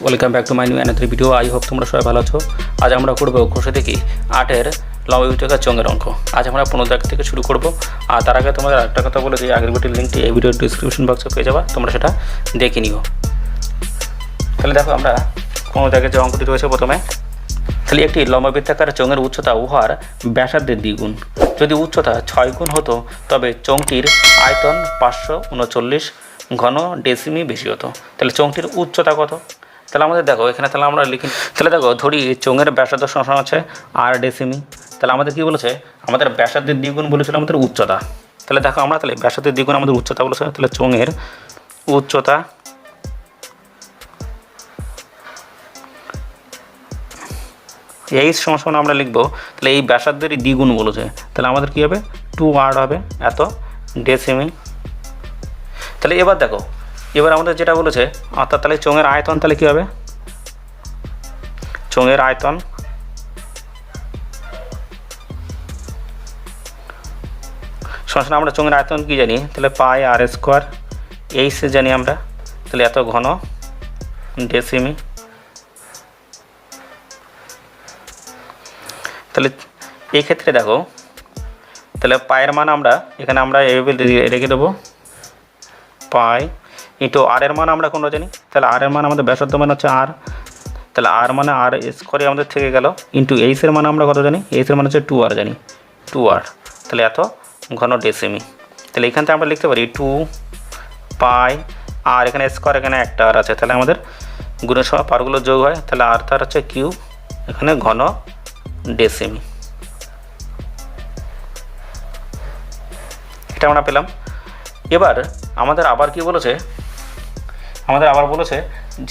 Welcome back to my new another video. I hope তোমরা সবাই ভালো আছো। আজ আমরা করব ঘষে দেখি 8-এর লম্ববিভাজকের চোঙের অঙ্ক। আজ আমরা 15 দাগ থেকে শুরু করব। আর তার আগে তোমাদের একটা কথা বলে দিই, আগের ভিডিওর লিঙ্কটি এই ভিডিওর ডিসক্রিপশন বক্সে পেয়ে যাবা, তোমরা সেটা দেখে নিও। তাহলে দেখো আমরা 15 দাগের যে অঙ্কটি রয়েছে প্রথমে, তাহলে একটি লম্ববৃত্তাকার চোঙের উচ্চতা উহার ব্যাসার্ধের দ্বিগুণ। যদি উচ্চতা 6 গুণ হতো তবে চোঙটির আয়তন 539 ঘন ডেসিমি বেশি হতো। তাহলে চোঙটির উচ্চতা কত? তাহলে আমাদের দেখো এখানে তাহলে আমরা লিখি, তাহলে দেখো ধরি চোঙের ব্যাসার্ধ সমান আছে 8 ডেসিমি। তাহলে আমাদের কী বলেছে, আমাদের ব্যাসার্ধের দ্বিগুণ বলেছিল আমাদের উচ্চতা। তাহলে দেখো আমরা তাহলে ব্যাসার্ধের দ্বিগুণ আমাদের উচ্চতা বলেছে, তাহলে চোঙের উচ্চতা এই সমান আমরা লিখবো, তাহলে এই ব্যাসার্ধেরই দ্বিগুণ বলেছে, তাহলে আমাদের কী হবে 2r হবে এত ডেসিমি। তাহলে এবার দেখো, এবার আমাদের যেটা বলেছে অর্থাৎ তাহলে চোঙের আয়তন তাহলে কী হবে, চোঙের আয়তন সমান আমরা চোঙের আয়তন কী জানি, তাহলে পাই আর স্কোয়ার এইচ জানি আমরা, তাহলে এত ঘন ডেসিমি। তাহলে এই ক্ষেত্রে দেখো, তাহলে পায়ের মান আমরা এখানে আমরা এইভাবে রেখে দেবো, পাই ইন্টু আর এর মান আমরা কোনো জানি, তাহলে আর এর মান আমাদের ব্যাসার্ধ মান হচ্ছে আর, তাহলে আর মানে আর স্কোয়ারে আমাদের থেকে গেল, ইন্টু এইচের মান আমরা কত জানি, এইচের মান হচ্ছে 2r জানি, 2r, তাহলে এত ঘন ডেসিমি। তাহলে এখান থেকে আমরা লিখতে পারি 2 পাই আর এখানে স্কোয়ার, এখানে একটা আর আছে, তাহলে আমাদের গুণের সময় পারগুলো যোগ হয়, তাহলে আর তার হচ্ছে কিউব, এখানে ঘন ডেসিমি। এটা আমরা পেলাম। এবার আমাদের আবার কি বলেছে, আমাদের আবার বলেছে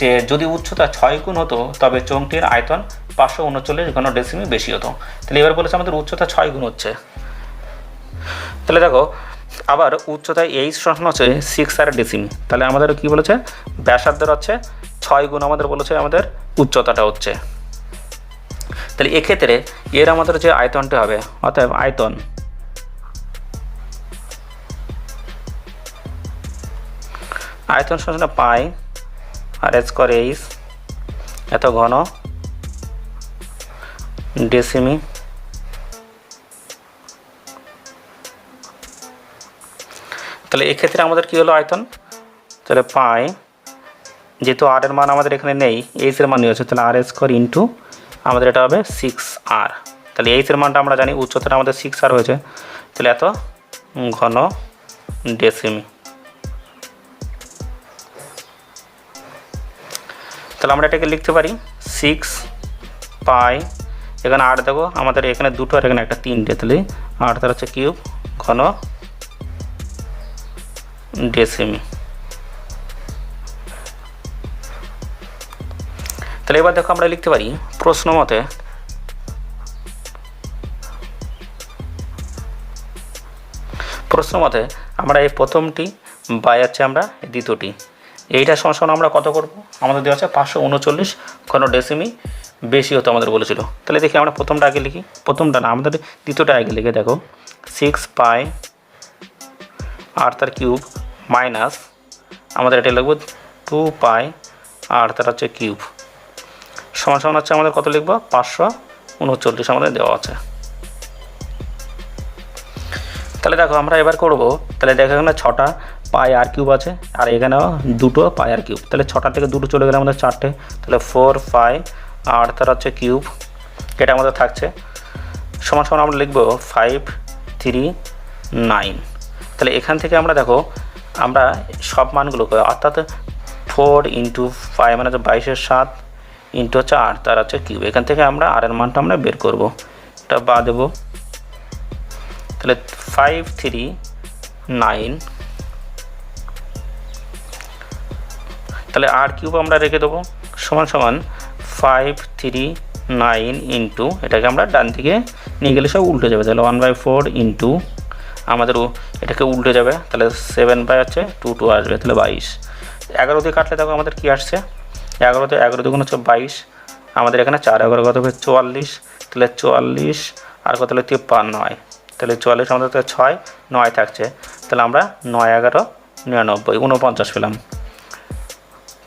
যে যদি উচ্চতা 6 গুণ হতো তবে চোঙটির আয়তন 539 ঘন ডেসিমি বেশি হতো। তাহলে এবার বলেছে আমাদের উচ্চতা 6 গুণ হচ্ছে, তাহলে দেখো আবার উচ্চতায় এইচ সমান হচ্ছে 6r ডেসিমি, তাহলে আমাদের কি বলেছে ব্যাসার্ধের হচ্ছে 6 গুণ আমাদের বলেছে আমাদের উচ্চতাটা হচ্ছে। তাহলে এক্ষেত্রে এর আমাদের যে আয়তনটা হবে, অতএব আয়তন সমান পাই আর স্কোয়ার এইচ এত ঘন ডেসিমি। তাহলে এক্ষেত্রে আমাদের কী হলো আয়তন, তাহলে পাই যেহেতু আর এর মান আমাদের এখানে নেই, এইচের মান নিয়ে হচ্ছে, তাহলে আর স্কোয়ার ইন্টু আমাদের এটা হবে 6r, তাহলে এইচের মানটা আমরা জানি, উচ্চতাটা আমাদের 6r হয়েছে, তাহলে এত ঘন ডেসিমি। তাহলে আমরা এটাকে লিখতে পারি 6 পাই, এখানে 8 দেখো আমাদের এখানে দুটো আর এখানে একটা 3টে, তাহলে 8 তার হচ্ছে কিউব ঘন ডেসিমি। তাহলে এবার দেখো আমরা লিখতে পারি প্রশ্ন মতে আমরা এই প্রথমটি বাই আছে আমরা দ্বিতীয়টি, এইটা সমান আমরা কত করব, আমাদের দেওয়া আছে 539 ঘন ডেসিমি বেশি হতো আমাদের বলেছিল। তাহলে দেখি আমরা প্রথমটা আগে লিখি, প্রথমটা না আমাদের দ্বিতীয়টা আগে লিখে দেখো 6 পাই আর তার কিউব মাইনাস আমাদের এটা লিখব 2 পাই আর তার হচ্ছে কিউব সমান হচ্ছে আমাদের কত লিখব 539 আমাদের দেওয়া আছে। তাহলে দেখো আমরা এবার করব, তাহলে দেখো এখানে 6টা পাই আর কিউব আছে আর এখানেও 2টো পাই আর কিউব, তাহলে 6টা থেকে 2টো চলে গেলে আমাদের 4টে, তাহলে 4 পাই আর তার হচ্ছে কিউব, এটা আমাদের থাকছে সমান আমরা লিখব 539। তাহলে এখান থেকে আমরা দেখো আমরা সব মানগুলো অর্থাৎ 4 ইন্টু 5 মানে হচ্ছে 22/7 ইন্টু হচ্ছে 8 তার হচ্ছে কিউব, এখান থেকে আমরা আর এর মানটা আমরা বের করব, এটা বা দেবো, তাহলে 539, তাহলে আর কিউব আমরা রেখে দেবো সমান 539 ইন্টু এটাকে আমরা ডান দিকে নিয়ে গেলে সব উল্টে যাবে, তাহলে 1/4 ইন্টু আমাদের এটাকে উল্টে যাবে, তাহলে 7/2 আসবে, তাহলে 22। 11 দিয়ে কাটলে দেখো আমাদের কি আসছে, 11 দুগুণ হচ্ছে 22, আমাদের এখানে 4 11 কত হবে 44, তাহলে 44 আর কত হলে 53 হয়, তাহলে 44 আমাদের 6 9 থাকছে, তাহলে আমরা 9 11 99 49 পেলাম।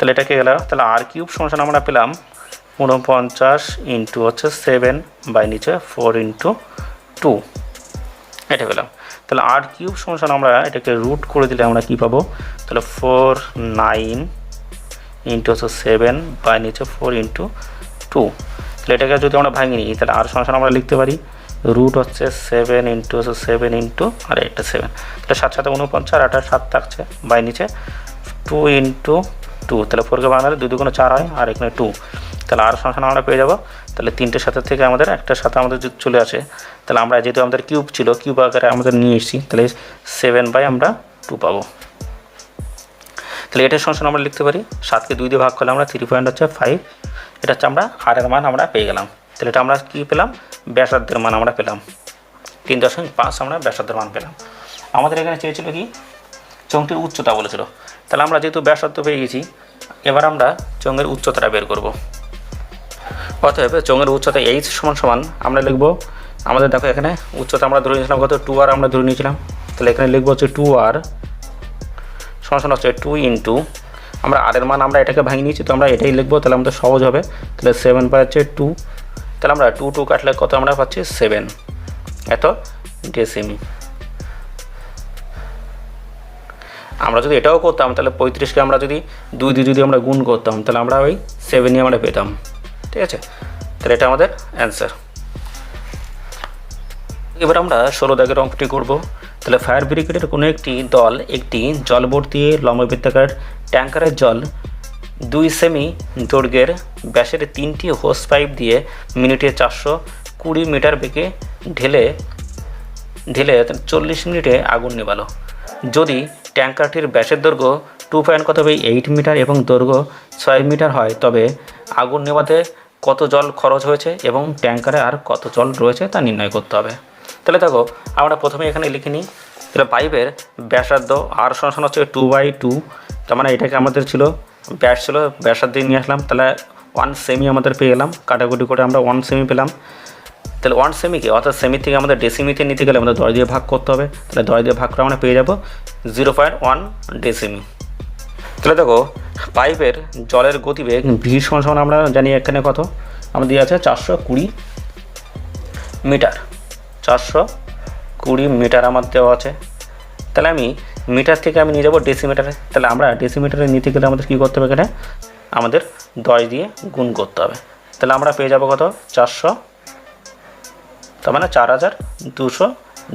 তাহলে এটাকে গেল, তাহলে আর কিউব সমান আমরা পেলাম 49 ইন্টু হচ্ছে 7 বাই নিচে 4 ইন্টু 2, এটা পেলাম। তাহলে আর কিউব সমান আমরা এটাকে রুট করে দিলে আমরা কী পাবো, তাহলে 49 ইন্টু হচ্ছে 7 বাই নিচে 4 ইন্টু 2। তাহলে এটাকে যদি আমরা ভাঙি নিই তাহলে আর সমান আমরা লিখতে পারি রুট হচ্ছে 7 ইন্টু হচ্ছে 7 ইন্টু আর এটা 7, তাহলে 7 7 49 আর 8 7 থাকছে বাই নিচে 2 ইন্টু 2, তাহলে 4কে ভাঙলে 2 2 4 হয় আর এখানে 2, তাহলে আর সমান আমরা পেয়ে যাবো। তাহলে 3টের সাথে থেকে আমাদের একটার সাথে আমাদের যদি চলে আসে, তাহলে আমরা যেহেতু আমাদের কিউব ছিল কিউব আকারে আমাদের নিয়ে এসেছি, তাহলে 7 বাই আমরা 2 পাবো। তাহলে এটার সমান আমরা লিখতে পারি 7কে 2 দিয়ে ভাগ করলে আমরা 3.5, এটা হচ্ছে আমরা আর এর মান আমরা পেয়ে গেলাম। তাহলে এটা আমরা কী পেলাম, ব্যাসার্ধের মান আমরা পেলাম 3.5 আমরা ব্যাসার্ধের মান পেলাম। আমাদের এখানে চেয়েছিল কি চোঙটির উচ্চতা বলেছিল, তাহলে আমরা যেহেতু ব্যাসার্ধ পেয়ে গেছি এবার আমরা চোঙের উচ্চতাটা বের করব। অতএব চোঙের উচ্চতা এইচ সমান আমরা লিখব, আমাদের দেখো এখানে উচ্চতা আমরা ধরে নিয়েছিলাম কত 2r আমরা ধরে নিয়েছিলাম, তাহলে এখানে লিখবো হচ্ছে 2r সমান হচ্ছে 2 ইন্টু আমরা আর এর মান আমরা এটাকে ভাঙিয়ে নিয়েছি তো আমরা এটাই লিখবো, তাহলে আমাদের সহজ হবে। তাহলে 7 বাই হচ্ছে 2, তাহলে আমরা 2 2 কাটলে কত আমরা পাচ্ছি 7 এত ডেসিমি। আমরা যদি এটাও করতাম তাহলে 35কে আমরা যদি 2 দিয়ে যদি আমরা গুণ করতাম তাহলে আমরা ওই 7ই আমরা পেতাম, ঠিক আছে। তাহলে এটা আমাদের অ্যান্সার। এবার আমরা 16 দাগের অঙ্কটি করব। তাহলে ফায়ার ব্রিগেডের কোনো একটি দল একটি জলভর্তি লম্ববৃত্তাকার ট্যাঙ্কারের জল 2 সেমি দৈর্ঘ্যের ব্যাসের 3টি হোস পাইপ দিয়ে মিনিটে 420 মিটার বেগে ঢেলে 40 মিনিটে আগুন নেভালো। যদি ট্যাঙ্কারটির ব্যাসের দৈর্ঘ্য 2.8 মিটার এবং দৈর্ঘ্য 6 মিটার হয় তবে আগুন নেভাতে কত জল খরচ হয়েছে এবং ট্যাঙ্কারে আর কত জল রয়েছে তা নির্ণয় করতে হবে। তাহলে দেখো আমরা প্রথমে এখানে লিখে নিই, তাহলে পাইপের ব্যাসার্ধ আর সমান হচ্ছে 2/2, তার মানে এটাকে আমাদের ছিল ব্যাস ছিল ব্যাসার্ধ নিয়ে আসলাম, তাহলে 1 সেমি আমাদের পেয়ে গেলাম, কাটাকুটি করে আমরা 1 সেমি পেলাম। তাহলে 1 সেমিকে অর্থাৎ সেমি থেকে আমাদের ডেসিমিতে নিতে গেলে আমাদের 10 দিয়ে ভাগ করতে হবে, তাহলে 10 দিয়ে ভাগ করে আমরা পেয়ে যাব 0.1 ডেসিমি। তাহলে দেখো পাইপের জলের গতিবেগ ভি সমান আমরা জানি এখানে কত আমাদের দিয়ে আছে 420 মিটার, 420 মিটার আমার দেওয়া আছে। তাহলে আমি মিটার থেকে আমি নিয়ে যাবো ডেসিমিটারে, তাহলে আমরা ডেসিমিটারে নিতে গেলে আমাদের কী করতে হবে, এখানে আমাদের 10 দিয়ে গুণ করতে হবে, তাহলে আমরা পেয়ে যাবো কত 400, তার মানে 4200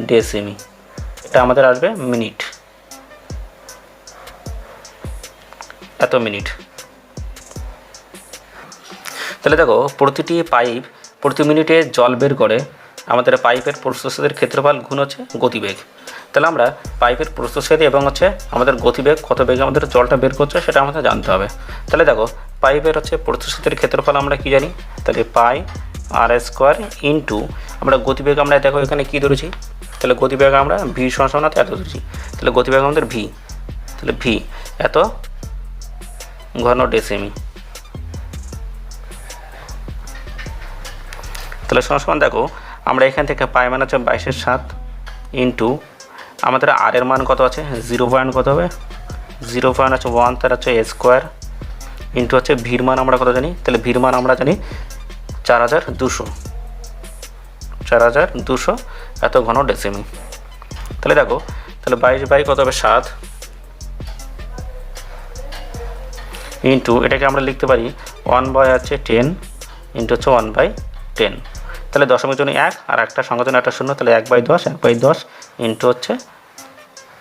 ডেসিমি, এটা আমাদের আসবে মিনিট, এত মিনিট। তাহলে দেখো প্রতিটি পাইপ প্রতি মিনিটে জল বের করে, আমাদের পাইপের প্রস্থচ্ছেদের ক্ষেত্রফল গুণ হচ্ছে গতিবেগ। তাহলে আমরা পাইপের প্রস্থচ্ছেদ এবং হচ্ছে আমাদের গতিবেগ কত বেগে আমাদের জলটা বের করছে সেটা আমাদের জানতে হবে। তাহলে দেখো পাইপের হচ্ছে প্রস্থচ্ছেদের ক্ষেত্রফল আমরা কি জানি, তাহলে পাই আর স্কোয়ার ইন্টু আমরা গতিবেগ আমরা দেখো এখানে কী ধরেছি, তাহলে গতিবেগ আমরা ভি সমান এত ধরেছি, তাহলে গতিবেগ আমাদের ভি, তাহলে ভি এত ঘন ডেসিমি। তাহলে সমান দেখো আমরা এখান থেকে পাই মান হচ্ছে 22/7 ইন্টু আমাদের আর এর মান কত আছে 0. কত হবে 0.1, তার হচ্ছে স্কোয়ার ইন্টু হচ্ছে ভির মান আমরা কত জানি, তাহলে ভির মান আমরা জানি 4200 এত ঘন ডেসিমি। তাহলে দেখো তাহলে 22 কত হবে 7 ইন্টু এটাকে আমরা লিখতে পারি 1/10 ইন্টু হচ্ছে 1/10, তাহলে দশমিক জন্য 1 আর একটা সংখ্যার জন্য একটা 0, তাহলে 1/10 ইন্টু হচ্ছে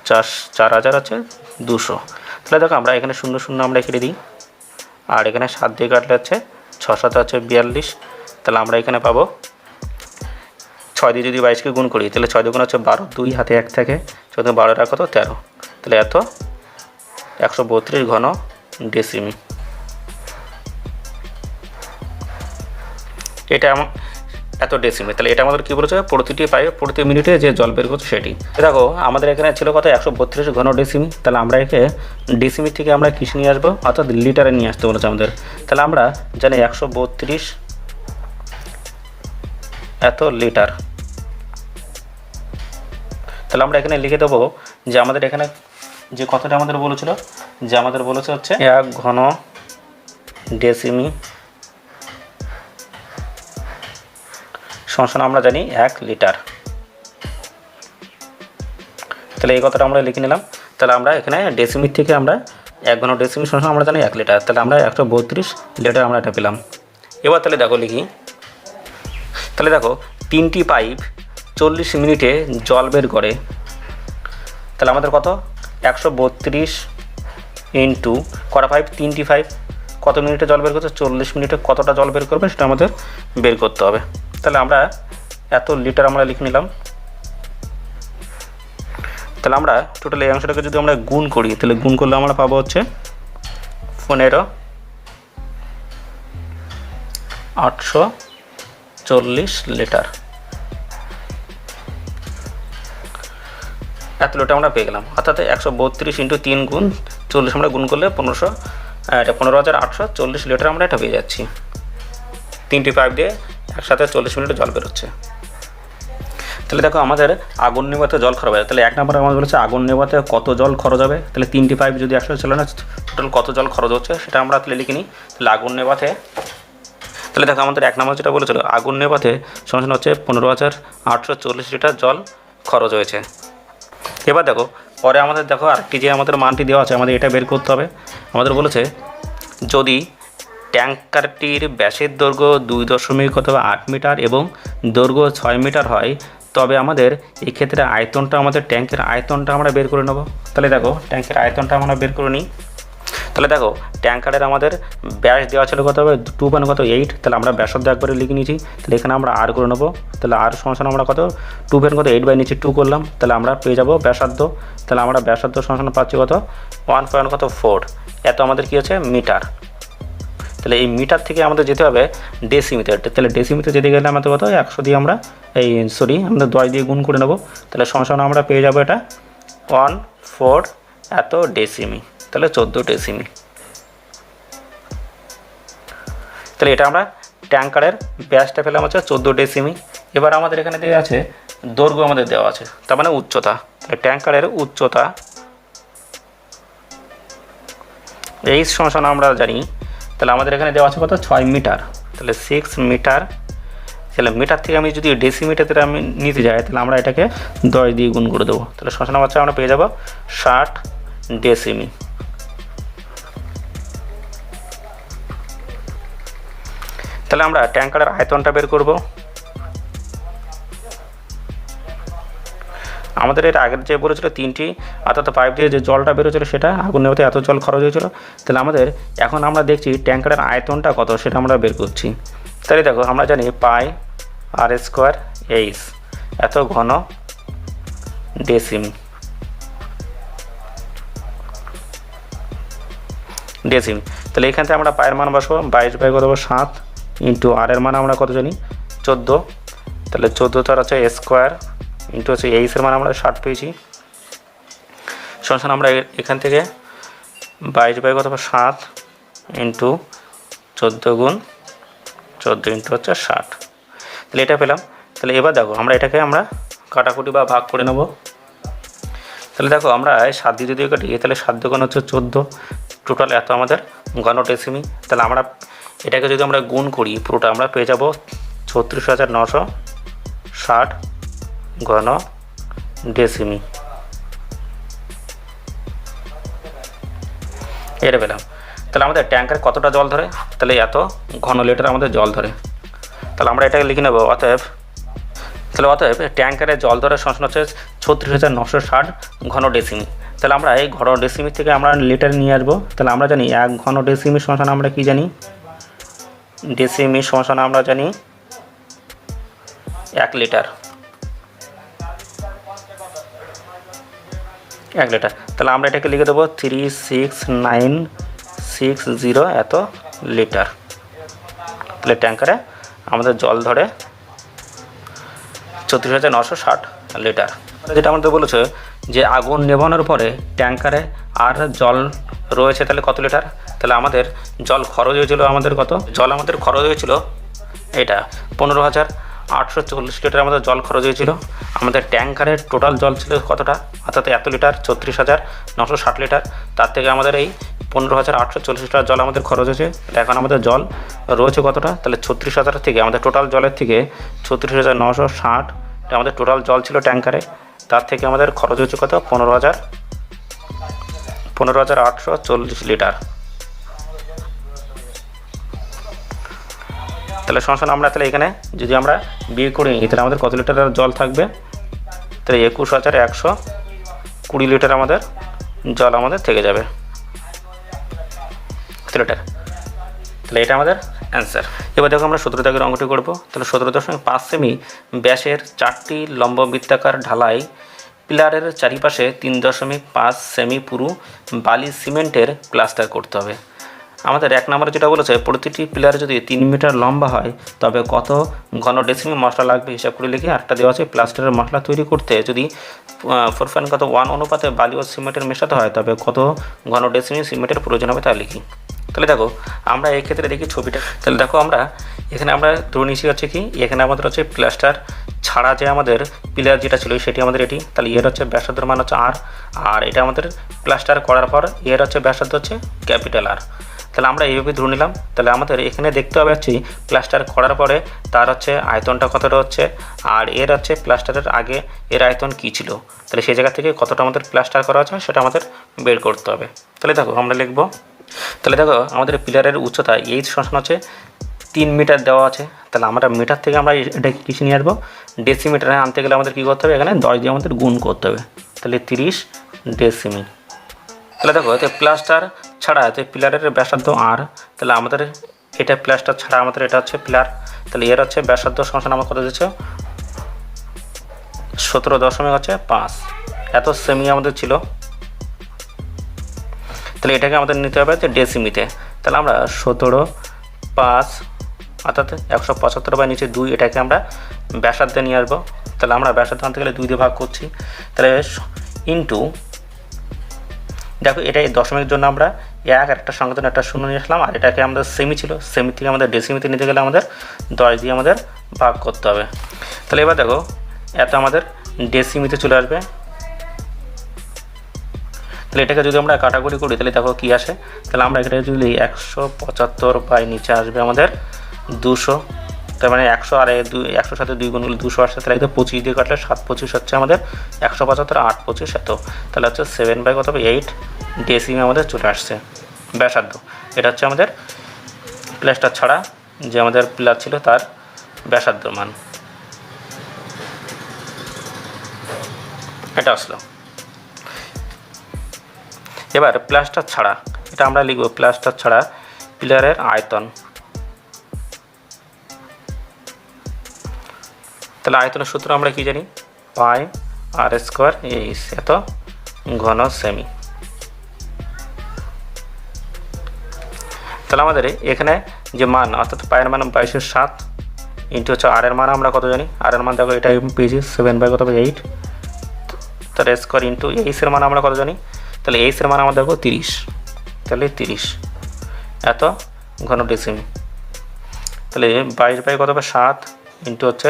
4200। তাহলে দেখো আমরা এখানে 0 0 আমরা কেটে দিই আর এখানে 7 দিয়ে কাটলে হচ্ছে 6 7 হচ্ছে 42, তাহলে আমরা এখানে পাবো 6 দিয়ে যদি 22কে গুণ করি তাহলে 6 গুণ হচ্ছে 12, 2 হাতে 1 থাকে 14 12 কত 13, তাহলে এত 132 ঘন ডেসিমি। এটা এত ডেসিমি, তাহলে এটা আমাদের কী বলেছে প্রতিটি পাইপ প্রতি মিনিটে যে জল বের করছে সেটি। দেখো আমাদের এখানে ছিল কত 132 ঘন ডেসিমি, তাহলে আমরা একে ডেসিমি থেকে আমরা কিস নিয়ে আসবো অর্থাৎ লিটারে নিয়ে আসতে বলেছে আমাদের, তাহলে আমরা জানি 132 এত লিটার। তাহলে আমরা এখানে লিখে দেবো যে আমাদের এখানে যে কথাটা আমাদের বলেছিল যে আমাদের বলেছে হচ্ছে 1 ঘন ডেসিমি সমান আমরা জানি 1 লিটার। তাহলে এই কথাটা আমরা লিখে নিলাম। তাহলে আমরা এখানে ডেসিমির থেকে আমরা 1 ঘন ডেসিমি সমান আমরা জানি 1 লিটার। তাহলে আমরা 132 লিটার আমরা এটা পেলাম। এবার তাহলে দেখো লিখি। তাহলে দেখো 3টি পাইপ 40 মিনিটে জল বের করে। তাহলে আমাদের কত 132 ইন্টু কটা পাইপ 3টি পাইপ কত মিনিটে জল বের করছে 40 মিনিটে কতটা জল বের করবে সেটা আমাদের বের করতে হবে। তাহলে আমরা এত লিটার আমরা লিখে নিলাম। তাহলে আমরা টোটাল এই অংশটাকে যদি আমরা গুণ করি তাহলে গুণ করলে আমরা পাবো হচ্ছে 840 লিটার। এত লিটার আমরা পেয়ে গেলাম। অর্থাৎ 132 ইন্টু 3 গুণ 40 আমরা গুণ করলে 15,840 লিটার আমরা এটা পেয়ে যাচ্ছি। 3টি পাইপ দিয়ে একসাথে 40 মিনিটে জল বেরোচ্ছে। তাহলে দেখো আমাদের আগুন নেভাতে জল খরচ হবে। তাহলে 1 নম্বরে আমাদের বলেছে আগুন নেভাতে কত জল খরচ হবে। তাহলে 3টি পাইপ যদি একসাথে চলে না টোটাল কত জল খরচ হচ্ছে সেটা আমরা তাহলে লিখে নিই। তাহলে আগুন নেভাতে তাহলে দেখো আমাদের 1 নম্বর যেটা বলেছিল আগুন নেভাতে সমান হচ্ছে 15,840 লিটার জল খরচ হয়েছে। এবার দেখো পরে আমাদের দেখো আরেকটি যে আমাদের মানটি দেওয়া আছে আমাদের এটা বের করতে হবে। আমাদের বলেছে যদি ট্যাঙ্কারটির ব্যাসের দৈর্ঘ্য 2.8 মিটার এবং দৈর্ঘ্য 6 মিটার হয় তবে আমাদের এই ক্ষেত্রে আয়তনটা আমাদের ট্যাঙ্কের আয়তনটা আমরা বের করে নেব। তাহলে দেখো ট্যাঙ্কের আয়তনটা আমরা বের করে নিই। তাহলে দেখো ট্যাঙ্কারের আমাদের ব্যাস দেওয়া ছিল কত হবে 2.8। তাহলে আমরা ব্যাসার্ধ একবারে লিখে নিয়েছি। তাহলে এখানে আমরা আর করে নেবো। তাহলে আর সমান আমরা কত 2.8 নিচে 2 করলাম। তাহলে আমরা পেয়ে যাবো ব্যাসার্ধ। তাহলে আমরা ব্যাসার্ধ সমান পাচ্ছি কত 1.4। এত আমাদের কী আছে মিটার। তাহলে এই মিটার থেকে আমাদের যেতে হবে ডেসিমিটার। তাহলে ডেসিমিটার যেতে গেলে আমাদের কত 100 দিয়ে আমরা আমাদের 10 দিয়ে গুণ করে নেব। তাহলে সমান আমরা পেয়ে যাবো এটা 1/4 এত ডেসিমি। তাহলে 14 ডেসিমি। তাহলে এটা আমরা ট্যাঙ্কারের ব্যাসটা পেলাম হচ্ছে 14 ডেসিমি। এবার আমাদের এখানে দেওয়া আছে দৈর্ঘ্য আমাদের দেওয়া আছে তার মানে উচ্চতা। তাহলে ট্যাঙ্কারের উচ্চতা এই সমান আমরা জানি। তাহলে আমাদের এখানে দেওয়া আছে কত 6 মিটার। তাহলে 6 মিটার। তাহলে মিটার থেকে আমি যদি ডেসিমিটারে আমি নিতে যাই তাহলে আমরা এটাকে 10 দিয়ে গুণ করে দেবো। তাহলে সমান হচ্ছে আমরা পেয়ে যাব 60 ডেসিমি। তাহলে আমরা ট্যাঙ্কারের আয়তনটা বের করব। আমাদের এর আগের যে বলেছিল 3টি অর্থাৎ পাইপ দিয়ে যে জলটা বেরোছিল সেটা আগুন নেভাতে এত জল খরচ হয়েছিল। তাহলে আমাদের এখন আমরা দেখছি ট্যাঙ্কারের আয়তনটা কত সেটা আমরা বের করছি। তাহলে দেখো আমরা জানি পাই r²H এত ঘন ডেসিমি। তাহলে এখান থেকে আমরা পায়ের মান বসবো 22/7 ইন্টু আর এর মান আমরা কত জানি 14। তাহলে 14 তার হচ্ছে স্কোয়ার ইন্টু হচ্ছে এইচের মান আমরা 60 পেয়েছি। সমান আমরা এখান থেকে 22/7 ইন্টু 14 গুণ 14 ইন্টু হচ্ছে 60। তাহলে এটা পেলাম। তাহলে এবার দেখো আমরা এটাকে আমরা কাটাকুটি বা ভাগ করে নেব। তাহলে দেখো আমরা 7 দিয়ে যদি কাটি তাহলে 7 গুণ হচ্ছে 14 টোটাল এত আমাদের ঘন ডেসিমি। তাহলে আমরা এটাকে যদি আমরা গুণ করি পুরোটা আমরা পেয়ে যাব 36,960 ঘন ডেসিমি। এটা পেলাম। তাহলে আমাদের ট্যাঙ্কার কতটা জল ধরে তাহলে এত ঘন লিটার আমাদের জল ধরে। তাহলে আমরা এটাকে লিখে নেব অতএব ট্যাঙ্কারে জল ধরে সমান হচ্ছে 36,960 ঘন ডেসিমি। তাহলে আমরা এই ঘন ডেসিমি থেকে আমরা লিটার নিয়ে আসবো। তাহলে আমরা জানি 1 ঘন ডেসিমি সমান আমরা কি জানি ডেসিমি সমান আমরা জানি 1 লিটার। 1 লিটার। তাহলে আমরা এটাকে লিখে দেবো 36960 এত লিটার। তাহলে ট্যাঙ্কারে আমাদের জল ধরে 36,960 লিটার। যেটা আমাদের বলেছে যে আগুন নেভানোর পরে ট্যাঙ্কারে আর জল রয়েছে তাহলে কত লিটার। তাহলে আমাদের জল খরচ হয়েছিল আমাদের কত জল আমাদের খরচ হয়েছিল এটা 15,000 840 লিটার আমাদের জল খরচ হয়েছিল। আমাদের ট্যাঙ্কারের টোটাল জল ছিল কতটা, অর্থাৎ এত লিটার 34,960 লিটার, তার থেকে আমাদের এই 15,840 লিটার জল আমাদের খরচ হয়েছে। এখন আমাদের জল রয়েছে কতটা, তাহলে 36,000 থেকে আমাদের টোটাল জলের থেকে 36,960 আমাদের টোটাল জল ছিল ট্যাঙ্কারে, তার থেকে আমাদের খরচ হয়েছে কত, 15,840 লিটার। তাহলে সমস্যা আমরা তাহলে এখানে যদি আমরা বিয়ে করি তাহলে আমাদের কত লিটার জল থাকবে, তাহলে 21,120 লিটার আমাদের জল আমাদের থেকে যাবে লিটার। তাহলে এটা আমাদের অ্যান্সার। এবার দেখো আমরা 17 দাগের অঙ্কটি করব। তাহলে 17.5 সেমি ব্যাসের 4টি লম্ব বৃত্তাকার ঢালাই পিলারের চারিপাশে 3.5 সেমি পুরু বালি সিমেন্টের প্লাস্টার করতে হবে। আমাদের 1 নম্বরে যেটা বলেছে, প্রতিটি পিলার যদি 3 মিটার লম্বা হয় তবে কত ঘন ডেসিমি মশলা লাগবে হিসাব করে লিখে আরেকটা দেওয়া আছে। প্লাস্টারের মশলা তৈরি করতে যদি 4.1 অনুপাতে বালি ও সিমেন্টের মেশাতে হয় তবে কত ঘন ডেসিমি সিমেন্টের প্রয়োজন হবে তা লিখি। তাহলে দেখো আমরা এই ক্ষেত্রে দেখি ছবিটা। তাহলে দেখো আমরা এখানে আমরা ধরে নিয়েছি হচ্ছে কি, এখানে আমাদের হচ্ছে প্লাস্টার ছাড়া যে আমাদের পিলার যেটা ছিল সেটি আমাদের এটি, তাহলে এর হচ্ছে ব্যাসার্ধের মান হচ্ছে আর এটা আমাদের প্লাস্টার করার পর এর হচ্ছে ব্যাসার্ধ হচ্ছে ক্যাপিটাল আর। তাহলে আমরা এইভাবে ধরে নিলাম। তাহলে আমাদের এখানে দেখতে হবে হচ্ছে প্লাস্টার করার পরে তার হচ্ছে আয়তনটা কতটা হচ্ছে, আর এর হচ্ছে প্লাস্টারের আগে এর আয়তন কী ছিল, তাহলে সেই জায়গা থেকে কতটা আমাদের প্লাস্টার করা হচ্ছে সেটা আমাদের বের করতে হবে। তাহলে দেখো আমরা লিখব, তাহলে দেখো আমাদের পিলারের উচ্চতা এইচ সমান হচ্ছে 3 মিটার দেওয়া আছে। তাহলে আমরা মিটার থেকে আমরা এটা কিছু নিয়ে আসবো, ডেসিমিটারে আনতে গেলে আমাদের কী করতে হবে, এখানে 10 দিয়ে আমাদের গুণ করতে হবে, তাহলে 30 ডেসিমি। তাহলে দেখো এতে প্লাস্টার ছাড়া এতে পিলারের ব্যাসার্ধ আর, তাহলে আমাদের এটা প্লাস্টার ছাড়া আমাদের এটা হচ্ছে পিলার, তাহলে এর হচ্ছে ব্যাসার্ধ সমান আমার কত দিচ্ছে 17.5 এত সেমি আমাদের ছিল। তাহলে এটাকে আমাদের নিতে হবে যে ডেসিমিতে। তাহলে আমরা 17.5 অর্থাৎ 175/2 এটাকে আমরা ব্যাসার্ধে নিয়ে আসবো। তাহলে আমরা ব্যাসার্ধ আনতে গেলে 2 দিয়ে ভাগ করছি, তাহলে ইন্টু দেখো এটা এই দশমিকের জন্য আমরা আর একটা সংখ্যার জন্য একটা শূন্য নিয়ে আসলাম, আর এটাকে আমাদের সেমি ছিল, সেমি থেকে আমাদের ডেসিমিতে নিতে গেলে আমাদের 10 দিয়ে আমাদের ভাগ করতে হবে। তাহলে এবার দেখো এত আমাদের ডেসিমিতে চলে আসবে। তাহলে এটাকে যদি আমরা কাটাকুটি করি তাহলে দেখো কী আসে, তাহলে আমরা এখানে যদি 175 বাই নিচে আসবে আমাদের 200, তার মানে 100 আর 100 সাথে 2 গুণ হলে 200 আসছে, তাহলে এটা 25 দিয়ে কাটলে 7×25 হচ্ছে আমাদের 175, 8×25 এত, তাহলে হচ্ছে 7/8 ডেসিমি আমাদের চলে আসছে ব্যাসার্ধ। এটা হচ্ছে আমাদের প্লাস্টার ছাড়া যে আমাদের পিলার ছিল তার ব্যাসার্ধ মান, এটা আসলো। এবার প্লাস্টার ছাড়া এটা আমরা লিখব, প্লাস্টার ছাড়া পিলারের আয়তন। তাহলে আয়তনের সূত্র আমরা কি জানি, পাই আর স্কোয়ার এইচ এত ঘন সেমি। তাহলে আমাদের এখানে যে মান অর্থাৎ পায়ের মান 22/7 ইন্টু হচ্ছে আর এর মান আমরা কত জানি, আর এর মান দেখো এটা পেয়েছি 7/8, তাহলে স্কোয়ার ইন্টু এইচের মান আমরা কত জানি, তাহলে এইচের মান আমরা দেখো 30, তাহলে 30 এত ঘন ডেসিমি। তাহলে 22/7 ইন্টু হচ্ছে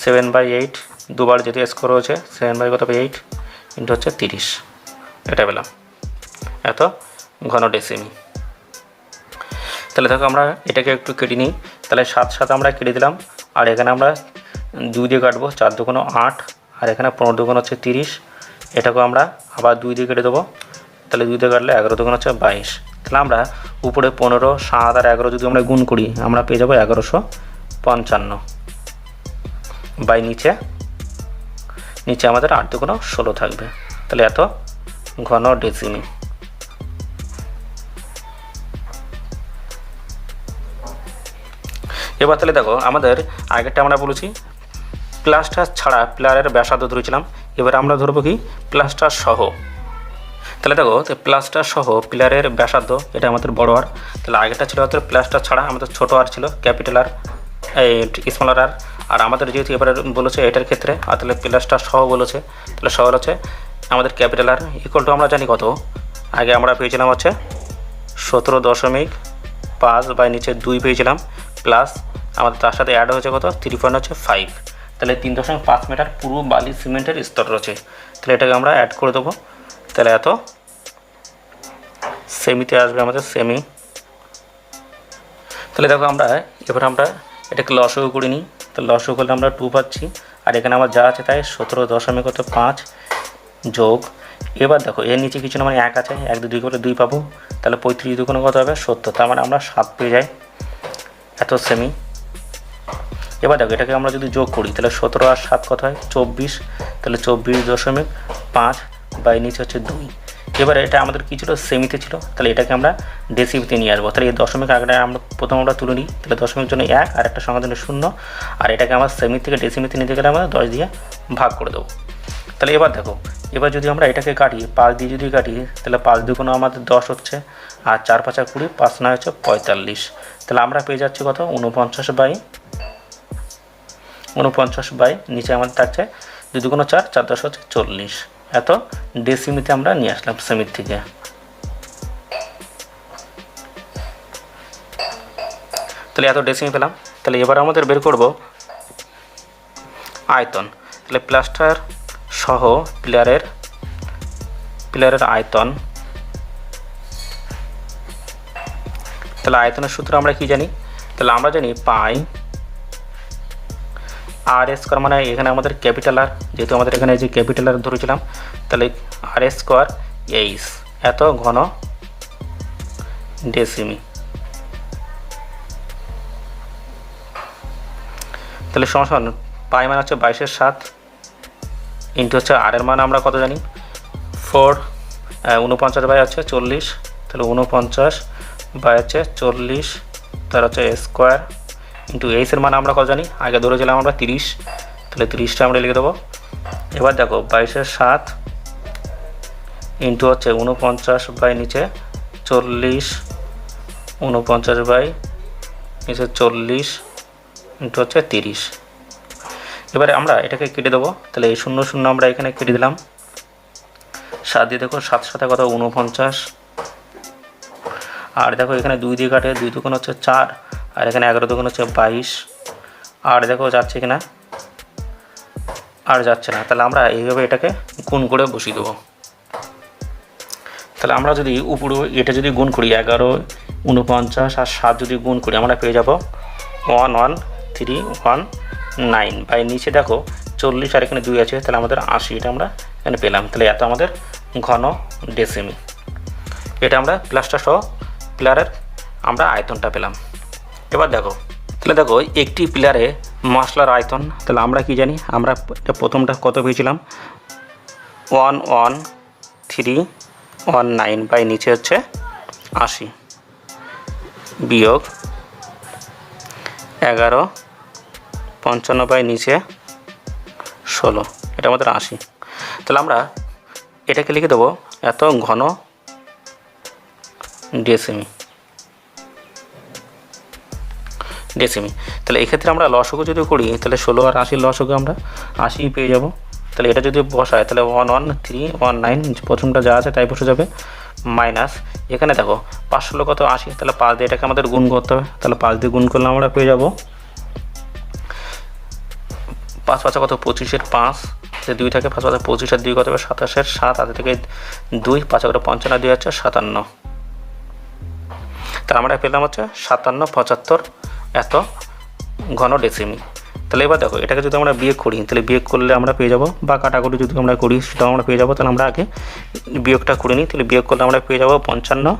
7/8 দুবার যেহেতু স্কোয়ার হচ্ছে 7/8 ইন্টু হচ্ছে 30, এটা পেলাম এত ঘন ডেসিমি। তাহলে দেখো আমরা এটাকে একটু কেটে নিই, তাহলে 7 আমরা কেটে দিলাম, আর এখানে আমরা 2 দিয়ে কাটবো, 4 দুগুণ 8, আর এখানে 15 দুগুণ হচ্ছে 30, এটাকেও আমরা আবার 2 দিয়ে কেটে দেবো, তাহলে 2 দিয়ে কাটলে 11 দুগুণ হচ্ছে 22। তাহলে আমরা উপরে 15, 7 আর 11 যদি আমরা গুণ করি আমরা পেয়ে যাবো 1155 বাই নিচে আমাদের 8 দুগুণ 16 থাকবে, তাহলে এত ঘন ডেসিমি। এবার তাহলে দেখো আমাদের আগেরটা আমরা বলেছি প্লাস্টার ছাড়া পিলারের ব্যাসার্ধ ধরেছিলাম, এবার আমরা ধরবো কি প্লাস্টার সহ। তাহলে দেখো প্লাস্টার সহ পিলারের ব্যাসার্ধ এটা আমাদের বড় আর, তাহলে আগেরটা ছিল আমাদের প্লাস্টার ছাড়া আমাদের ছোটো আর ছিল ক্যাপিটাল আর, স্মলার আর আমাদের যেহেতু এবার বলেছে এটার ক্ষেত্রে আর তাহলে প্লাস্টার সহ বলেছে, তাহলে সহ হচ্ছে আমাদের ক্যাপিটাল আর ইকুয়াল টু আমরা জানি কত, আগে আমরা পেয়েছিলাম হচ্ছে 17.5 বাই নিচে 2 পেয়েছিলাম প্লাস আমাদের তার সাথে অ্যাড হয়েছে কত 3.5, তাহলে 3.5 মিটার পুরো বালি সিমেন্টের স্তর রয়েছে। তাহলে এটাকে আমরা অ্যাড করে দেবো। তাহলে এত সেমিতে আসবে আমাদের সেমি। তাহলে দেখো এবার আমরা এটাকে লসও করে নিই। তাহলে লসও করলে আমরা 2 পাচ্ছি, আর এখানে আমার যা আছে তাই 17.5 যোগ, এবার দেখো এর নিচে কিছু না, মানে 1 আছে, 1 2 করে 2 পাবো, তাহলে 35 দুগুণে কত হবে 70, তার মানে আমরা 7 পেয়ে যাই, এত সেমি। এবার দেখো এটাকে আমরা যদি যোগ করি তাহলে 17 আর 7 কত হয় 24, তাহলে 24.5 বাই নিচে হচ্ছে 2। এবারে এটা আমাদের কী ছিল, সেমিতে ছিল, তাহলে এটাকে আমরা ডেসিমিতে নিয়ে আসবো। তাহলে এই দশমিক আগে আমরা প্রথম তুলে নিই, তাহলে দশমিক জন্য 1 আর একটা সংখ্যার জন্য 0, আর এটাকে আমরা সেমি থেকে ডেসিমিতে নিতে গেলে আমরা 10 দিয়ে ভাগ করে দেবো। তাহলে এবার দেখো, এবার যদি আমরা এটাকে কাটি 5 দিয়ে যদি কাটি, তাহলে 5 দুগুণ আমাদের 10 হচ্ছে, আর 4 5 20, 5 9 হচ্ছে 45, তাহলে আমরা পেয়ে যাচ্ছি কত 49 বাই নিচে আমাদের থাকছে 2 দুগুণ 4, 4 10 হচ্ছে 40, এত ডেসিমিতে আমরা নিয়ে আসলাম সেমির থেকে। তাহলে এত ডেসিমি পেলাম। তাহলে এবার আমাদের বের করব আয়তন। তাহলে প্লাস্টার সহ পিলারের আয়তন। তাহলে আয়তনের সূত্র আমরা কি জানি, তাহলে আমরা জানি পাই আর স্কোয়ার, মানে এখানে আমাদের ক্যাপিটাল আর, যেহেতু আমাদের এখানে যে ক্যাপিটাল আর ধরেছিলাম, তাহলে আর স্কোয়ার এইচ, এত ঘন ডেসিমি। তাহলে সমান পাই মানে হচ্ছে 22/7 ইন্টু হচ্ছে আর এর মান আমরা কত জানি 4, 49 বাই হচ্ছে 40, তাহলে 49 বাই হচ্ছে 40, তার হচ্ছে স্কোয়ার ইন্টু এইচের মান আমরা কত জানি, আগে ধরেছিলাম আমরা 30, তাহলে 30টা আমরা লিখে দেবো। এবার দেখো 22/7 ইন্টু হচ্ছে 49 বাই নিচে 40, 49 বাই নিচে 40 ইন্টু হচ্ছে 30। এবারে আমরা এটাকে কেটে দেবো, তাহলে এই 0 0 আমরা এখানে কেটে দিলাম, 7 দিয়ে দেখো 7 সাথে কত 49, আর দেখো এখানে 2 দিয়ে কাটে, 2 দুগুণ হচ্ছে 4, আর এখানে 11 দুগুণ হচ্ছে 22, আর দেখো যাচ্ছে কিনা, আর যাচ্ছে না, তাহলে আমরা এইভাবে এটাকে গুণ করে বসিয়ে দেবো। তাহলে আমরা যদি উপরে এটা যদি গুণ করি 11, 49 আর 7 যদি গুণ করি আমরা পেয়ে যাব 11319 বাই নিচে দেখো 40 আর এখানে 2 আছে, তাহলে আমাদের 80, এটা আমরা এখানে পেলাম। তাহলে এত আমাদের ঘন ডেসিমি, এটা আমরা প্লাস্টার সহ পিলারের আমরা আয়তনটা পেলাম। এবার দেখো, তাহলে দেখো একটি পিলারে মশলার আয়তন, তাহলে আমরা কি জানি, আমরা প্রথমটা কত পেয়েছিলাম 11319 বাই নিচে হচ্ছে 80 বিয়োগ 1155 বাই নিচে 16, এটা আমাদের 80। তাহলে আমরা এটাকে লিখে দেবো এত ঘন ডেসিমি। তাহলে এক্ষেত্রে আমরা লসগু যদি করি তাহলে 16 আর 80 লসগু আমরা 80 পেয়ে যাব। তাহলে এটা যদি বসায় তাহলে 11319 প্রথমটা যা আছে তাই বসে যাবে, মাইনাস এখানে দেখো 5 16 কত 80, তাহলে 5 দিয়ে এটাকে আমাদের গুণ করতে হবে, তাহলে 5 দিয়ে গুণ করলে আমরা পেয়ে যাব 5 5 কত 25 5, 2 থাকে 5 5 25 আর 2 কত হবে 27 7, হাতে থেকে 2 5 করে 55 2 হচ্ছে 57, তাহলে আমরা পেলাম হচ্ছে 57 75 এত ঘন ডেসিমি। তাহলে এবার দেখো এটাকে যদি আমরা বিয়োগ করি তাহলে বিয়োগ করলে আমরা পেয়ে যাব, বা কাটাকুটি যদি আমরা করি সেটাও আমরা পেয়ে যাব। তাহলে আমরা আগে বিয়োগটা করে নিই, তাহলে বিয়োগ করলে আমরা পেয়ে যাব 55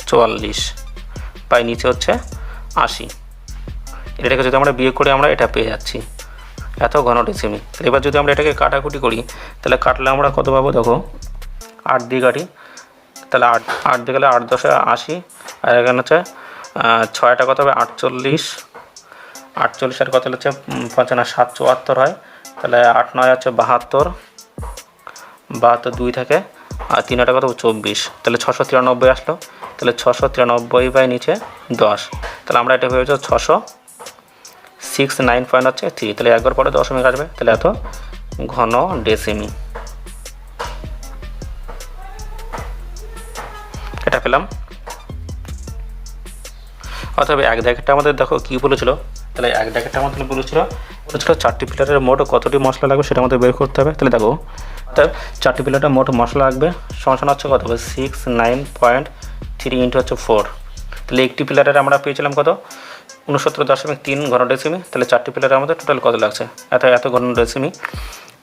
44 বাই নিচে হচ্ছে 80, এটাকে যদি আমরা বিয়োগ করি আমরা এটা পেয়ে যাচ্ছি এত ঘন ডেসিমি। তাহলে এবার যদি আমরা এটাকে কাটাকুটি করি তাহলে কাটলে আমরা কত পাবো, দেখো 8 দিয়ে কাটি, তাহলে 8 দিয়ে গেলে 8 10 80, আর এখানে হচ্ছে 6টা কত হবে 48, 48 আর কত হচ্ছে 55 7 74 হয়, তাহলে 8 9 হচ্ছে 72, 72 2 থাকে, আর 3টা কত 24, তাহলে 693 আসলো। তাহলে 693 বাই নিচে 10, তাহলে আমরা এটা ভেবেছি 669.3, তাহলে একবার পরে দশমিক আসবে, তাহলে এত ঘন ডেসিমি এটা পেলাম। অতএব এক দাগেরটা আমাদের দেখো কী বলেছিল, তাহলে এক দাগেরটা আমাদের বলেছিল 4টি পিলারের মোট কতটি মশলা লাগবে সেটা আমাদের বের করতে হবে। তাহলে দেখো অর্থাৎ 4টি পিলারের মোট মশলা লাগবে সমান হচ্ছে কত হবে 69.3 ইন্টু হচ্ছে 4। তাহলে একটি পিলারের আমরা পেয়েছিলাম কত 69.3 ঘন ডেসিমি। তাহলে 4টি পিলারের আমাদের টোটাল কত লাগছে এত ঘন ডেসিমি।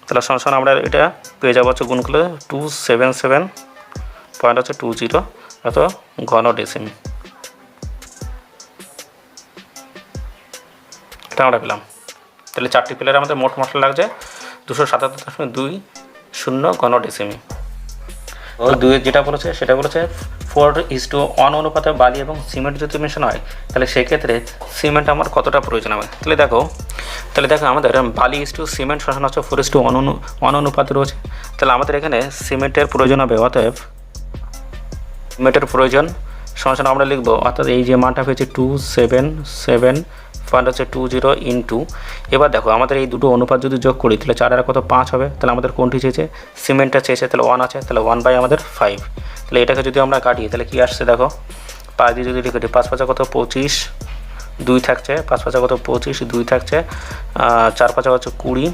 তাহলে সমান আমরা এটা পেয়ে যাবো হচ্ছে গুণ করলে 277.20 এত ঘন ডেসিমি। এটা আমরা পেলাম। তাহলে 4টি পিলারে আমাদের মোট মশলা লাগছে 277.20 ঘন ডেসিমি। ও 2 যেটা বলেছে সেটা বলেছে 4:1 অনুপাতে বালি এবং সিমেন্ট যদি মেশানো হয় তাহলে সেক্ষেত্রে সিমেন্ট আমার কতটা প্রয়োজন হবে। তাহলে দেখো আমাদের বালি সিমেন্ট সমান হচ্ছে 4:1 অনুপাতে রয়েছে। তাহলে আমাদের এখানে সিমেন্টের প্রয়োজন হবে, অতএব সিমেন্টের প্রয়োজন সমান আমরা লিখবো অর্থাৎ এই যে মানটা পেয়েছে 277.20 ইন্টু, এবার দেখো আমাদের এই দুটো অনুপাত যদি যোগ করি তাহলে 4 আর কত 5 হবে। তাহলে আমাদের কোনটি চেয়েছে সিমেন্টটা চেয়েছে, তাহলে 1 আছে, তাহলে 1 বাই আমাদের 5। তাহলে এটাকে যদি আমরা কাটি তাহলে কি আসছে দেখো 5 দিয়ে যদি লিখি 5 5 কত 25, 2 থাকছে 5 5 কত 25, 2 থাকছে 4 5 হচ্ছে 20,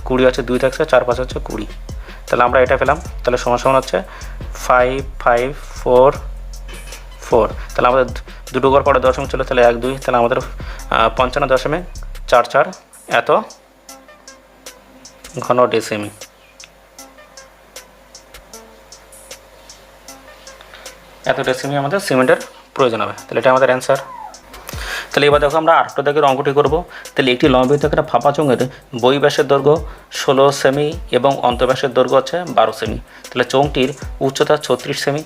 20 আছে 2 থাকছে 4 5 হচ্ছে 20। তাহলে আমরা এটা পেলাম। তাহলে সমান হচ্ছে 5544। তাহলে আমাদের দুটো ঘর পরে দশমিক ছিল, তাহলে 1 2, তাহলে আমাদের 55.44 এত ঘন ডেসিমি। এত ডেসিমি আমাদের সিমেন্টের প্রয়োজন হবে। তাহলে এটা আমাদের অ্যান্সার। তাহলে এবার দেখো আমরা 8 দাগের অঙ্কটি করব। তাহলে একটি লম্বিতকের ফাঁপা চোঙের বহিঃব্যাসের দৈর্ঘ্য 16 সেমি এবং অন্তঃব্যাসের দৈর্ঘ্য হচ্ছে 12 সেমি। তাহলে চোঙটির উচ্চতা 36 সেমি।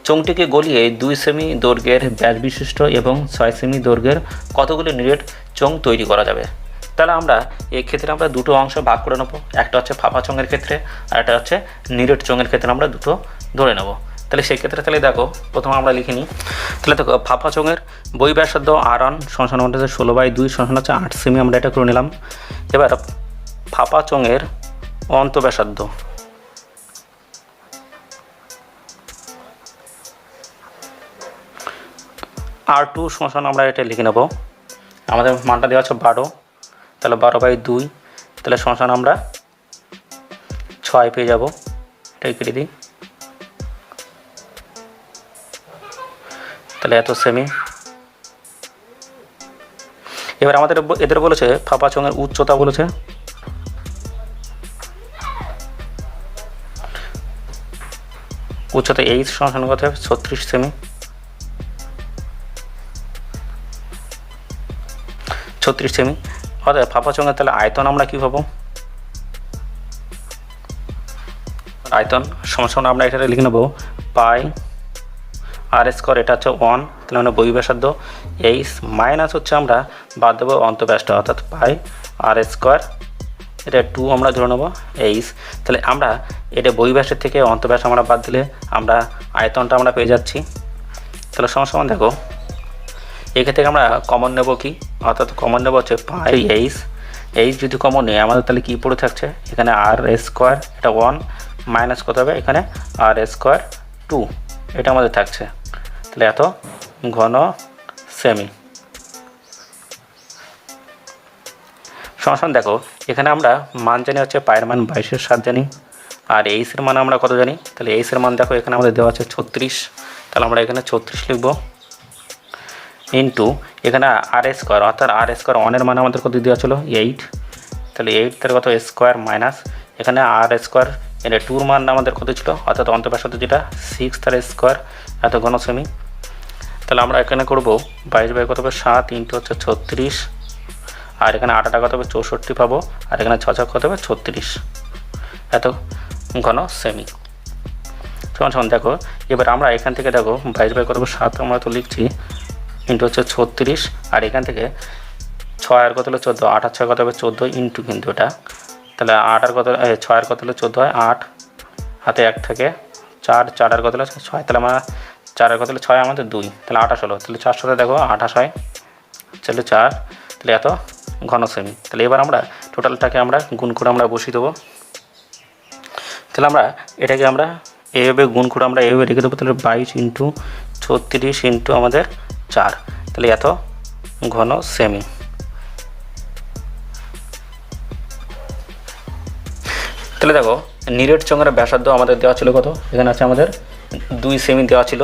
চোঙটিকে গলিয়ে 2 সেমি দৈর্ঘ্যের ব্যাস বিশিষ্ট এবং 6 সেমি দৈর্ঘ্যের কতগুলি নিরেট চোঙ তৈরি করা যাবে। তাহলে আমরা এই ক্ষেত্রে আমরা দুটো অংশ ভাগ করে নেব, একটা হচ্ছে ফাঁপা চোঙের ক্ষেত্রে আর একটা হচ্ছে নিরেট চোঙের ক্ষেত্রে আমরা দুটো ধরে নেব। তাহলে সেই ক্ষেত্রে তাহলে দেখো প্রথমে আমরা লিখে নিই। তাহলে দেখো ফাঁপা চোঙের বহিঃব্যাসার্ধ R1 সমান হচ্ছে 16/2 সমান হচ্ছে 8 সেমি, আমরা এটা করে নিলাম। এবার ফাঁপা চোঙের অন্তঃব্যাসার্ধ R2 সমান আমরা এটা লিখে নেব। আমাদের মানটা দেওয়া হচ্ছে 12, তাহলে 12/2 তাহলে সমান আমরা 6 পেয়ে যাব। এটাই কেটে দিই, তাহলে এত সেমি। এবার আমাদের এদের বলেছে ফাঁপা চোঙের উচ্চতা বলেছে, উচ্চতা H সমান কত হবে 36 সেমি। 36 সেমি অর্থাৎ ফাঁপা চোঙের তাহলে আয়তন আমরা কী পাবো, আয়তন সমান আমরা এটা লিখে নেব পাই R² এটা হচ্ছে 1, তাহলে মানে বহিঃব্যাসার্ধ H মাইনাস হচ্ছে আমরা বাদ দেবো অন্তঃব্যাসটা অর্থাৎ পাই R² এটা 2 আমরা ধরে নেব H। তাহলে আমরা এটা বহিঃব্যাসের থেকে অন্তঃব্যাস আমরা বাদ দিলে আমরা আয়তনটা আমরা পেয়ে যাচ্ছি। তাহলে সমান দেখো এক্ষেত্রে আমরা কমন নেব কি, অর্থাৎ কমন নেব হচ্ছে পাই H যদি কমন নেই আমাদের তাহলে কী পড়ে থাকছে এখানে R² এটা 1 মাইনাস কত হবে এখানে R² 2 এটা আমাদের থাকছে। তাহলে এত ঘন সেমি। সমান দেখো এখানে আমরা মান জানি হচ্ছে পায়ের মান 22/7 জানি, আর H-এর মান আমরা কত জানি, তাহলে H-এর মান দেখো এখানে আমাদের দেওয়া আছে 36, তাহলে আমরা এখানে 36 লিখব ইন্টু এখানে R² অর্থাৎ R² 1-এর মান আমাদের কত দেওয়া ছিল 8, তাহলে 8 তার কত স্কোয়ার মাইনাস এখানে R² এটা 2-র মান আমাদের কত ছিল অর্থাৎ অন্তঃব্যাসার্ধ যেটা 6 তার স্কোয়ার এত ঘন সেমি। তাহলে আমরা এখানে করব 22 কত হবে 7 ইন্টু হচ্ছে 36, আর এখানে 8 কত হবে 64 পাবো, আর এখানে 6 কত হবে 36 এত ঘন সেমি। সমান দেখো এবার আমরা এখান থেকে দেখো 22 কত হবে 7 আমরা তো লিখছি ইন্টু হচ্ছে 36, আর এখান থেকে 6 আর কত হলো 14, 8 আর 6 কত হবে 14 ইন্টু কিন্তু এটা, তাহলে 8 আর কত 6 আর কত হলো 14 হয় 8 হাতে 1 থেকে 4 4 আর কত হলো 6, তাহলে আমরা 4 আর কত হলো 6 আমাদের 2, তাহলে 28 হলো, তাহলে 4 সাথে দেখো 28 হয়, তাহলে 4 তাহলে এত ঘন সেমি। তাহলে এবার আমরা টোটালটাকে আমরা গুণ করে আমরা বসিয়ে দেবো। তাহলে আমরা এটাকে আমরা এইভাবে গুণ করে আমরা এইভাবে রেখে দেবো। তাহলে 22 ইন্টু 36 ইন্টু আমাদের 4, তাহলে এত ঘন সেমি। তাহলে দেখো নিরেট চোঙের ব্যাসার্ধ আমাদের দেওয়া ছিল কত, এখানে আছে আমাদের 2 সেমি দেওয়া ছিল,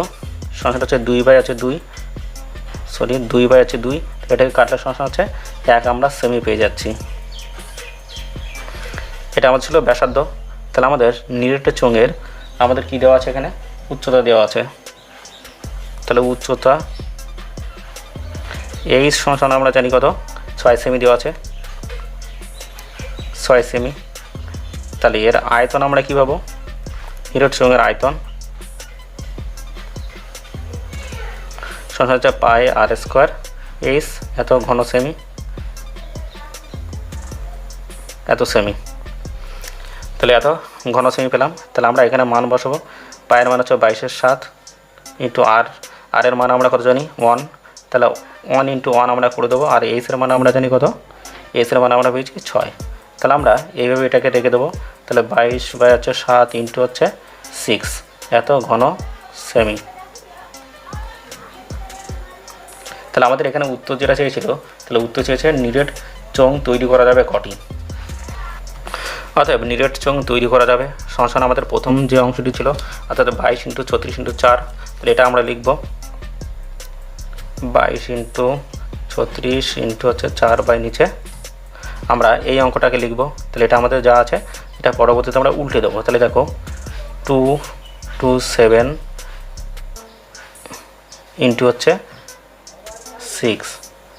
সংখ্যাটা হচ্ছে 2/2, এটাকে কাটলে সংখ্যা হচ্ছে 1 আমরা সেমি পেয়ে যাচ্ছি। এটা আমাদের ছিল ব্যাসার্ধ। তাহলে আমাদের নিরেট চোঙের আমাদের কি দেওয়া আছে, এখানে উচ্চতা দেওয়া আছে। তাহলে উচ্চতা এই সমান আমরা জানি কত, 6 সেমি দেওয়া আছে, 6 সেমি। তাহলে এর আয়তন আমরা কী পাবো, নিরেট চোঙের আয়তন সমান হচ্ছে πr², এত ঘন সেমি, এত সেমি। তাহলে এত ঘন সেমি পেলাম। তাহলে আমরা এখানে মান বসাবো, পায়ের মান হচ্ছে 22/7 ইন্টু আর, আর এর মান আমরা কত জানি 1, তাহলে 1 × 1 আমরা করে দেবো। আর এর মান আমরা জানি কত, এর মান আমরা পেয়েছি 6। তাহলে আমরা এইভাবে এটাকে রেখে দেবো। তাহলে 22/7 ইন্টু হচ্ছে 6, এত ঘন সেমি। তাহলে আমাদের এখানে উত্তর যেটা চেয়েছিল, তাহলে উত্তর চেয়েছে নিরেট চোঙ তৈরি করা যাবে কটি। অতএব নিরেট চোঙ তৈরি করা যাবে সমান আমাদের প্রথম যে অংশটি ছিল, অর্থাৎ 22 × 36 × 4, তাহলে এটা আমরা লিখব 22 × 36 ইন্টু হচ্ছে 4 বাই নিচে আমরা এই অঙ্কটাকে লিখব। তাহলে এটা আমাদের যা আছে এটা পরবর্তীতে আমরা উল্টে দেবো। তাহলে দেখো 227 ইন্টু হচ্ছে 6,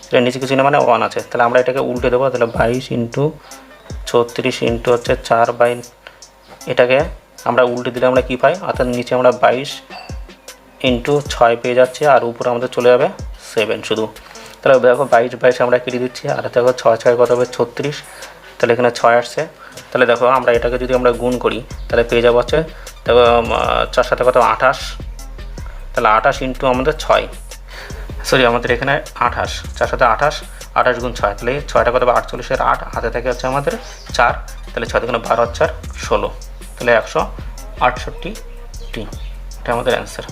এটা নিচে কিছু না মানে 1 আছে, তাহলে আমরা এটাকে উল্টে দেবো। তাহলে 22 × 36 ইন্টু হচ্ছে 4 বাই, এটাকে আমরা উল্টে দিলে আমরা কী পাই, অর্থাৎ নিচে আমরা 22 × 6 পেয়ে যাচ্ছি, আর উপরে আমাদের চলে যাবে 7 শুধু। তাহলে দেখো 22 আমরা কেটে দিচ্ছি, আর দেখো 6 কত হবে 36, তাহলে এখানে 6 আসছে। তাহলে দেখো আমরা এটাকে যদি আমরা গুণ করি তাহলে পেয়ে যাবো হচ্ছে, দেখো 4 7 কত 28, তাহলে 28 ইন্টু আমাদের 6, সরি আমাদের এখানে 28, 4 7 28, 28 × 6, তাহলে 6টা কত হবে 48 8, হাতে থেকে হচ্ছে আমাদের 4, তাহলে 6 × 12 4 16, তাহলে 168টি, এটা আমাদের অ্যান্সার।